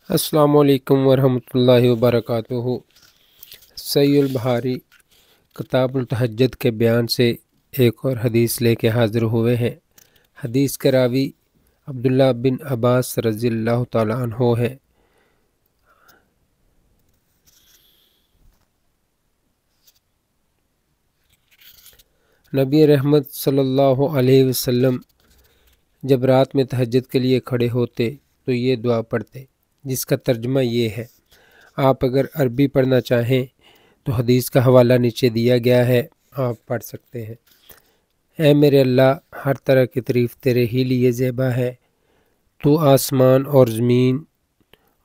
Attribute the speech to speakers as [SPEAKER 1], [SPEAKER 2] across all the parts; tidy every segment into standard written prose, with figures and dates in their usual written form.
[SPEAKER 1] السلام علیکم ورحمۃ اللہ وبرکاتہ۔ صحیح البخاری کتاب التہجد کے بیان سے ایک اور حدیث لے کے حاضر ہوئے ہیں۔ حدیث کے راوی عبداللہ بن عباس رضی اللہ تعالیٰ عنہ ہے۔ نبی رحمت صلی اللہ علیہ وسلم جب رات میں تہجد کے لیے کھڑے ہوتے تو یہ دعا پڑھتے، جس کا ترجمہ یہ ہے۔ آپ اگر عربی پڑھنا چاہیں تو حدیث کا حوالہ نیچے دیا گیا ہے، آپ پڑھ سکتے ہیں۔ اے میرے اللہ، ہر طرح کی تعریف تیرے ہی لیے زیبا ہے۔ تو آسمان اور زمین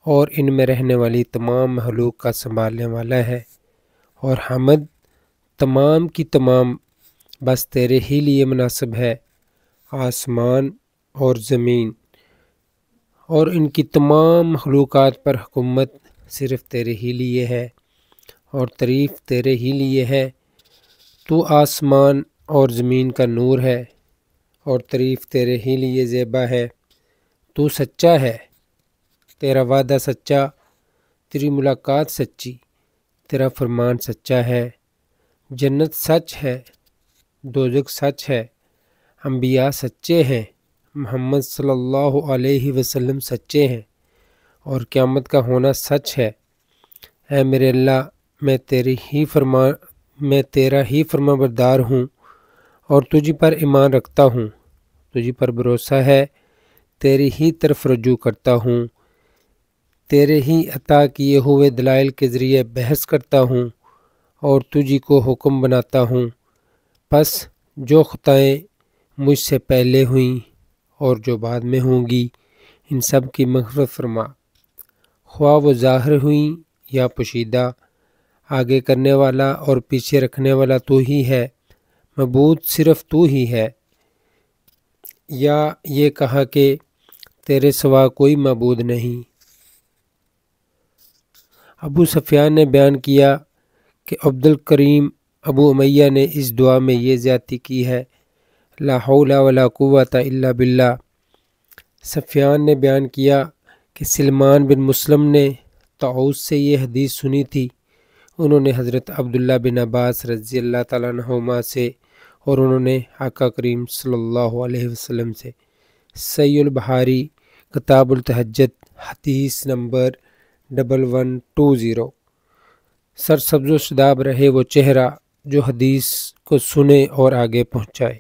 [SPEAKER 1] اور ان میں رہنے والی تمام مخلوق کا سنبھالنے والا ہے، اور حمد تمام کی تمام بس تیرے ہی لیے مناسب ہے۔ آسمان اور زمین اور ان کی تمام مخلوقات پر حکومت صرف تیرے ہی لیے ہے، اور تعریف تیرے ہی لیے ہے۔ تو آسمان اور زمین کا نور ہے، اور تعریف تیرے ہی لیے زیبا ہے۔ تو سچا ہے، تیرا وعدہ سچا، تیری ملاقات سچی، تیرا فرمان سچا ہے۔ جنت سچ ہے، دوزخ سچ ہے، انبیاء سچے ہیں، محمد صلی اللہ علیہ وسلم سچے ہیں، اور قیامت کا ہونا سچ ہے۔ اے میرے اللہ، میں تیرا ہی فرما بردار ہوں، اور تجھ پر ایمان رکھتا ہوں، تجھ پر بھروسہ ہے، تیری ہی طرف رجوع کرتا ہوں، تیرے ہی عطا کیے ہوئے دلائل کے ذریعے بحث کرتا ہوں، اور تجھی کو حکم بناتا ہوں۔ پس جو خطائیں مجھ سے پہلے ہوئیں اور جو بعد میں ہوں گی، ان سب کی مغفرت فرما، خواہ وہ ظاہر ہوئیں یا پوشیدہ۔ آگے کرنے والا اور پیچھے رکھنے والا تو ہی ہے، معبود صرف تو ہی ہے۔ یا یہ کہا کہ تیرے سوا کوئی معبود نہیں۔ ابو سفیان نے بیان کیا کہ عبد الکریم ابو امیہ نے اس دعا میں یہ زیادتی کی ہے، لا حول ولا قوت الا باللہ۔ سفیان نے بیان کیا کہ سلمان بن مسلم نے طاؤس سے یہ حدیث سنی تھی، انہوں نے حضرت عبداللہ بن عباس رضی اللہ تعالیٰ عنہما سے، اور انہوں نے آقا کریم صلی اللہ علیہ وسلم سے۔ صحیح البخاری کتاب التہجد حدیث نمبر 1120۔ سرسبز و شاداب رہے وہ چہرہ جو حدیث کو سنے اور آگے پہنچائے۔